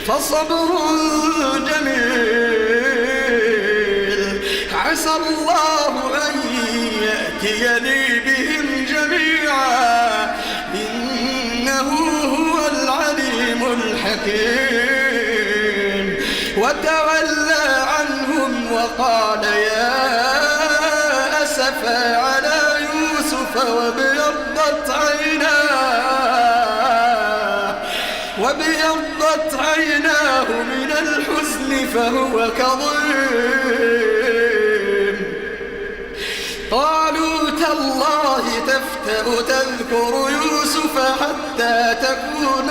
فصبر جميل. عسى الله أن يأتيني بهم جميعا إنه هو العليم الحكيم. وتولى عنهم وقال يا أسفا على يوسف وابيضت عيناه من الحزن فهو كظيم. قالوا تالله تفتأ تذكر يوسف حتى تكون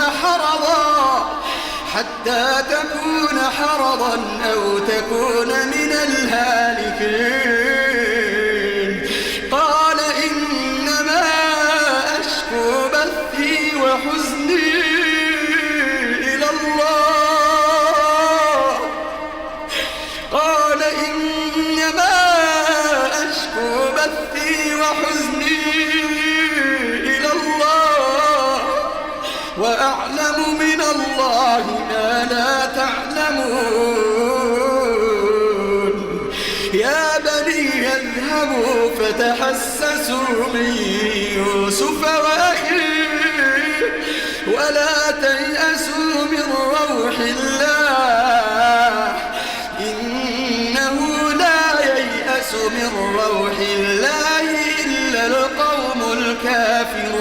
حرضا أو تكون من الهالكين. قال إنما أشكو بثي وحزني إلى الله. قال إنما أشكو بثي وحزني إلى الله وأعلم من الله ما لا تعلمون. يا بني اذهبوا فتحسسوا من يوسف وأخيه ولا تيأسوا من روح الله إنه لا ييأس من روح الله إلا القوم الكافرون.